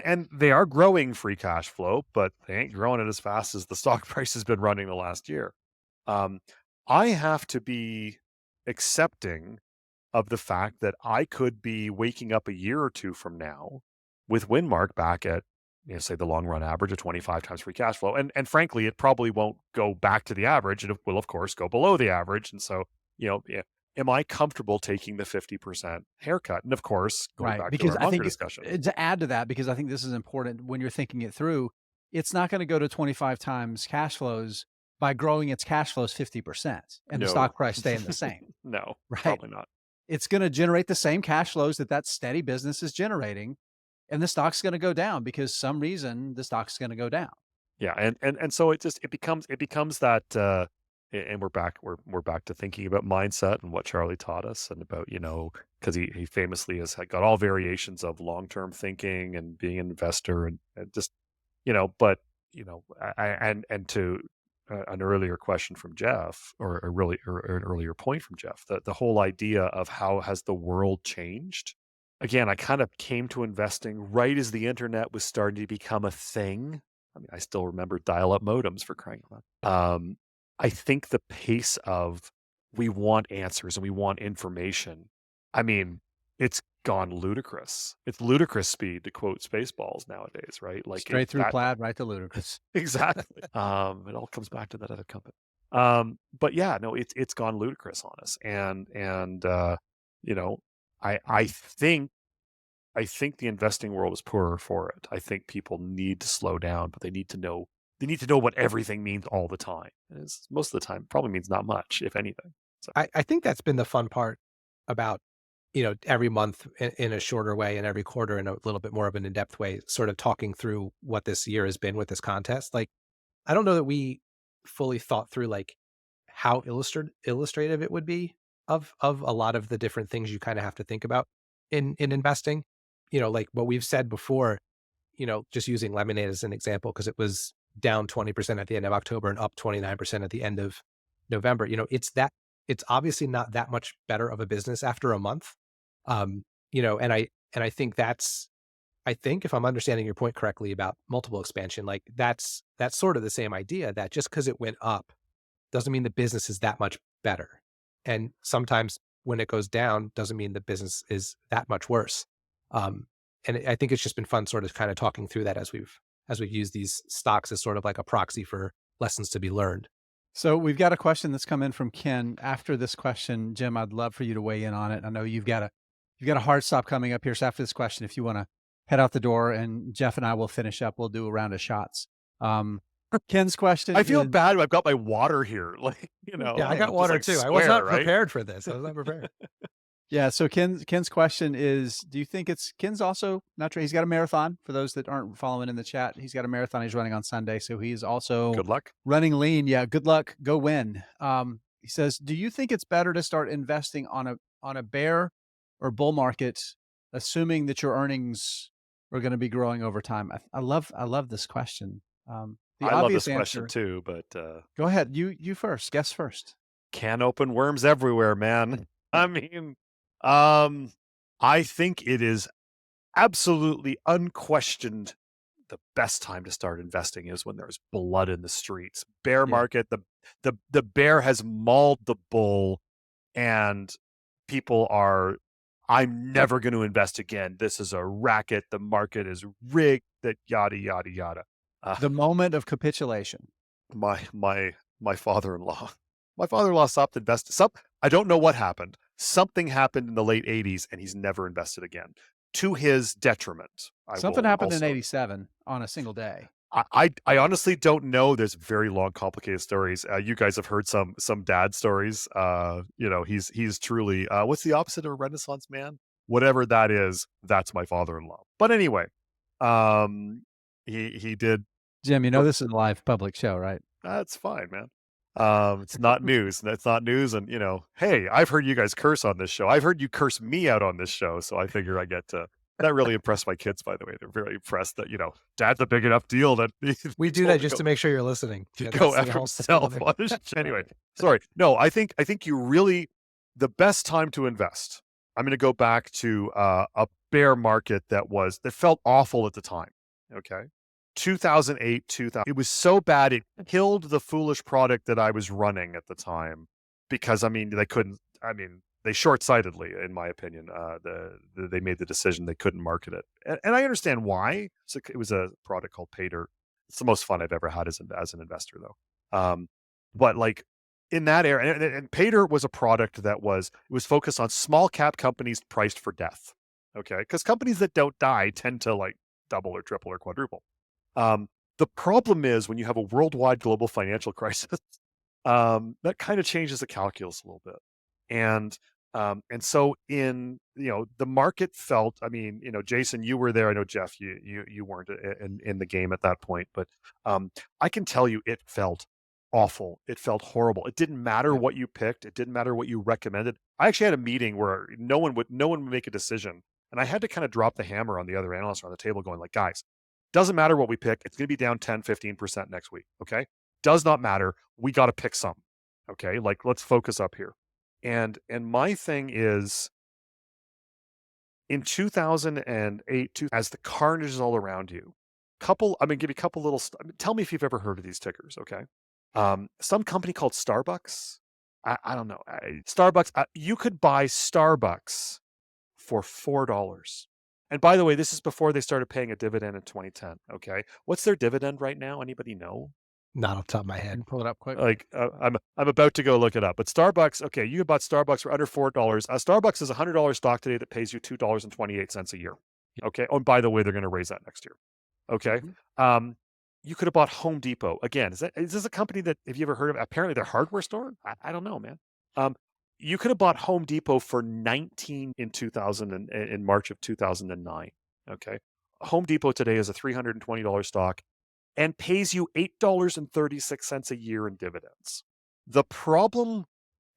and they are growing free cash flow, but they ain't growing it as fast as the stock price has been running the last year. Um, I have to be accepting of the fact that I could be waking up a year or two from now with Winmark back at, say the long run average of 25 times free cash flow. And frankly, it probably won't go back to the average. It will, of course, go below the average. And so, yeah, am I comfortable taking the 50% haircut? And of course, going Right, back to because our I Munger think discussion. to add to that, because I think this is important when you're thinking it through, it's not gonna go to 25 times cash flows by growing its cash flows 50% and the No, stock price staying the same, no, right? probably not. It's gonna generate the same cash flows that that steady business is generating, and the stock's gonna go down because some reason the stock's gonna go down. Yeah, and so it becomes that, and we're back to thinking about mindset and what Charlie taught us, and about, because he famously has got all variations of long term thinking and being an investor, and just, but, and to, an earlier question from Jeff, or an earlier point from Jeff, the whole idea of how has the world changed. Again, I kind of came to investing right as the internet was starting to become a thing. I mean, I still remember dial-up modems, for crying out loud. I think the pace of, we want answers and we want information. I mean, it's gone ludicrous. It's ludicrous speed, to quote Spaceballs nowadays, right? Like Straight through that plaid, right to ludicrous. exactly. It all comes back to that other company. But yeah, no, it's gone ludicrous on us, and you know, I think the investing world is poorer for it. I think people need to slow down, but they need to know what everything means all the time. And most of the time probably means not much, if anything. So I think that's been the fun part about, every month in a shorter way and every quarter in a little bit more of an in-depth way, sort of talking through what this year has been with this contest. Like, I don't know that we fully thought through like how illustrative it would be of a lot of the different things you kind of have to think about in investing. Like what we've said before, just using lemonade as an example, because it was down 20% at the end of October and up 29% at the end of November. It's obviously not that much better of a business after a month. And I think I think if I'm understanding your point correctly about multiple expansion, like that's sort of the same idea, that just because it went up doesn't mean the business is that much better. And sometimes when it goes down doesn't mean the business is that much worse. And I think it's just been fun sort of kind of talking through that as we've used these stocks as sort of like a proxy for lessons to be learned. So we've got a question that's come in from Ken. After this question, Jim, I'd love for you to weigh in on it. I know you've got a hard stop coming up here. So after this question, if you want to head out the door, and Jeff and I will finish up, we'll do a round of shots. Ken's question I feel is, bad. I've got my water here, Yeah, I got just, water like, too. I was not square, right? prepared for this. I was not prepared. yeah. So Ken's question is, do you think Ken's also not true? He's got a marathon. For those that aren't following in the chat, he's got a marathon he's running on Sunday. So he's also Good luck. running lean. Yeah. Good luck. Go win. He says, do you think it's better to start investing on a bear or bull market, assuming that your earnings are going to be growing over time? I love this question. The I love obvious this question answer. too, but Go ahead. You first. Guess first. can open worms everywhere, man. I mean, I think it is absolutely unquestioned the best time to start investing is when there's blood in the streets. Bear Yeah. market, the bear has mauled the bull, and people are, I'm never going to invest again. This is a racket. The market is rigged. That yada yada yada. The moment of capitulation. My father-in-law, my father-in-law stopped investing. I don't know what happened. Something happened in the late '80s, and he's never invested again, to his detriment. Something happened in '87 on a single day. I honestly don't know. There's very long, complicated stories. You guys have heard some dad stories. He's truly what's the opposite of a Renaissance man? Whatever that is, that's my father-in-law. But anyway, he did. Jim, you know this is a live public show, right? That's fine, man. It's not news. That's not news. And hey, I've heard you guys curse on this show. I've heard you curse me out on this show. So I figure I get to. That really impressed my kids, by the way. They're very impressed that, Dad's a big enough deal that We do that just to make sure you're listening. Yeah, go that's the after whole himself. thing. Anyway, sorry. No, I think you really, the best time to invest. I'm going to go back to a bear market that felt awful at the time. Okay. 2008, 2000. It was so bad. It killed the foolish product that I was running at the time because, they short-sightedly, in my opinion, they made the decision they couldn't market it. And I understand why. So it was a product called Paydirt. It's the most fun I've ever had as an investor, though. But like in that era, and Paydirt was a product that was focused on small cap companies priced for death. Okay. Because companies that don't die tend to like double or triple or quadruple. The problem is when you have a worldwide global financial crisis, that kind of changes the calculus a little bit. And so in, the market felt, Jason, you were there. I know Jeff, you weren't in the game at that point, but I can tell you it felt awful. It felt horrible. It didn't matter what you picked. It didn't matter what you recommended. I actually had a meeting where no one would make a decision. And I had to kind of drop the hammer on the other analysts around the table going like, guys, doesn't matter what we pick. It's going to be down 10, 15% next week. Okay. Does not matter. We got to pick some. Okay. Like, let's focus up here. And my thing is in 2008, as the carnage is all around you, give you a couple little, tell me if you've ever heard of these tickers. Okay. Some company called Starbucks. I don't know. Starbucks, you could buy Starbucks for $4. And by the way, this is before they started paying a dividend in 2010. Okay. What's their dividend right now? Anybody know? Not off the top of my head. Pull it up quick. Like I'm about to go look it up, but Starbucks. Okay. You bought Starbucks for under $4. Starbucks is $100 stock today that pays you $2.28 a year. Okay. Oh, and by the way, they're going to raise that next year. Okay. Mhm. You could have bought Home Depot. Again, is this a company that, have you ever heard of? Apparently their hardware store. I don't know, man. You could have bought Home Depot for 19 in 2000 and in March of 2009. Okay. Home Depot today is a $320 stock and pays you $8.36 a year in dividends. The problem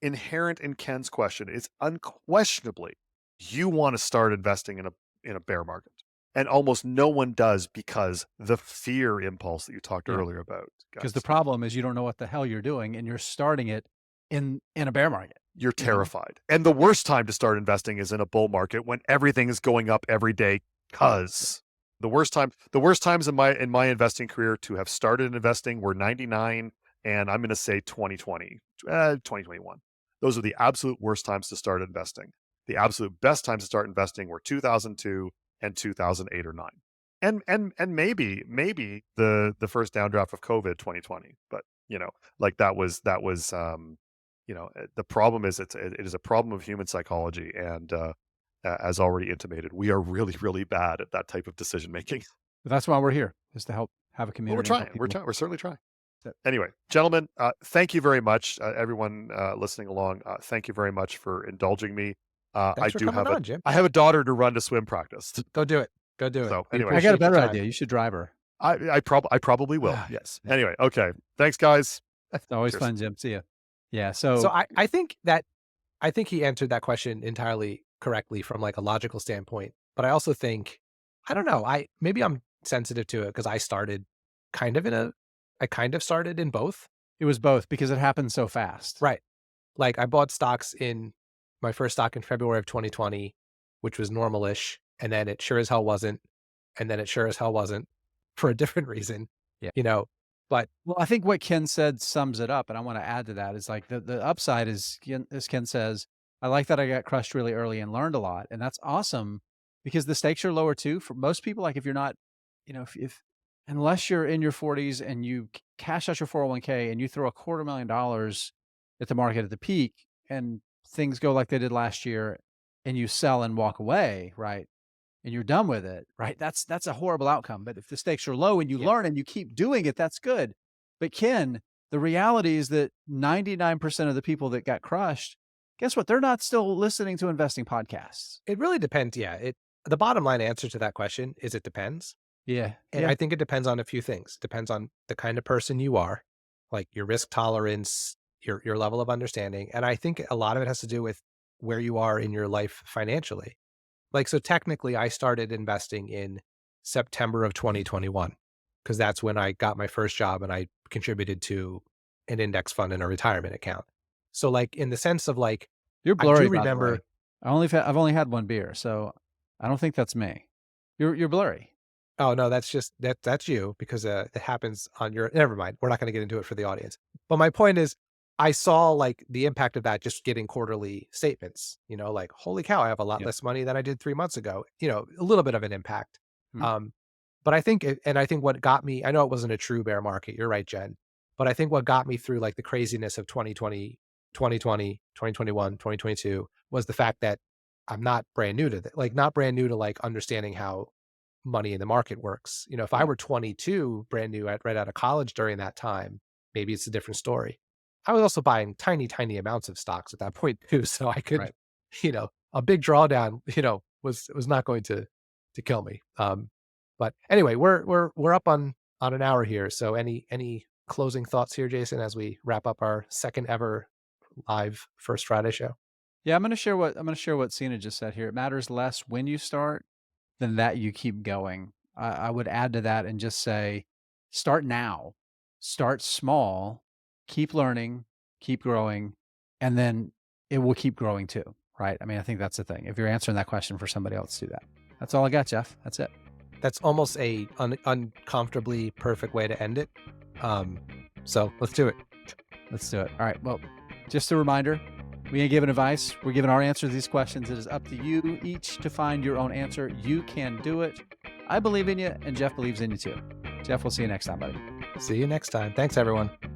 inherent in Ken's question is unquestionably you want to start investing in a bear market. And almost no one does because the fear impulse that you talked earlier about. Because the problem is you don't know what the hell you're doing and you're starting it in a bear market. You're terrified. And the worst time to start investing is in a bull market when everything is going up every day. Because the worst times in my investing career to have started investing were 99 and I'm going to say 2020, 2021. Those are the absolute worst times to start investing. The absolute best times to start investing were 2002 and 2008 or 9. And maybe the first downdraft of COVID 2020, but that was the problem is it is a problem of human psychology, and as already intimated, we are really, really bad at that type of decision making. But that's why we're here, is to help have a community. Well, we're certainly trying. Anyway, gentlemen, thank you very much. Everyone listening along, thank you very much for indulging me. Thanks for coming on, Jim. I have a daughter to run to swim practice. Go do it. Go do it. So anyway, I got a better idea. You should drive her. I probably will. Yes. Anyway, okay. Thanks, guys. It's always fun, Jim. See you. Yeah. So I think he answered that question entirely correctly from like a logical standpoint. But I also think, I don't know, maybe I'm sensitive to it because I started I kind of started in both. It was both because it happened so fast. Right. Like I bought my first stock in February of 2020, which was normal-ish. And then it sure as hell wasn't. And then it sure as hell wasn't. for a different reason, Yeah. you know, but Well, I think what Ken said sums it up, and I want to add to that is like the upside is, as Ken says, I like that I got crushed really early and learned a lot, and that's awesome because the stakes are lower too. For most people, like if you're not, if unless you're in your 40s and you cash out your 401k and you throw $250,000 at the market at the peak, and things go like they did last year, and you sell and walk away, right? And you're done with it, right? That's a horrible outcome. But if the stakes are low and you yeah, learn and you keep doing it, that's good. But Ken, the reality is that 99% of the people that got crushed, guess what? They're not still listening to investing podcasts. it really depends. Yeah. The bottom line answer to that question is it depends. Yeah. And Yeah. I think it depends on a few things. Depends on the kind of person you are, like your risk tolerance, your level of understanding. And I think a lot of it has to do with where you are in your life financially. Like, so technically I started investing in September of 2021 because that's when I got my first job and I contributed to an index fund and a retirement account. So like in the sense of like, You're I do blurry, by the way. remember. I've only had one beer, so I don't think that's me. You're blurry. Oh, no, that's just that's you because, it happens on your never mind, we're not gonna get into it for the audience. But my point is, I saw, like, the impact of that just getting quarterly statements, like, "Holy cow, I have a lot Yeah. less money than I did 3 months ago," a little bit of an impact. Mhm. But I think what got me I know it wasn't a true bear market, you're right, Jen, but I think what got me through, like, the craziness of 2022 was the fact that I'm not brand new to not brand new to, like, understanding how money in the market works. If I Yeah. were 22, brand new, right out of college during that time, maybe it's a different story. I was also buying tiny, tiny amounts of stocks at that point too, so I could, Right. a big drawdown, was not going to kill me. But anyway, we're up on an hour here. So any closing thoughts here, Jason, as we wrap up our second ever live First Friday show? Yeah, I'm gonna share what Cena just said here. It matters less when you start than that you keep going. I would add to that and just say, start now, start small, keep learning, keep growing, and then it will keep growing too, right? I mean, I think that's the thing. If you're answering that question for somebody else, do that. That's all I got, Jeff. That's it. That's almost a uncomfortably perfect way to end it. So let's do it. Let's do it. All right. Well, just a reminder, we ain't giving advice. We're giving our answers to these questions. It is up to you each to find your own answer. You can do it. I believe in you, and Jeff believes in you too. Jeff, we'll see you next time, buddy. See you next time. Thanks, everyone.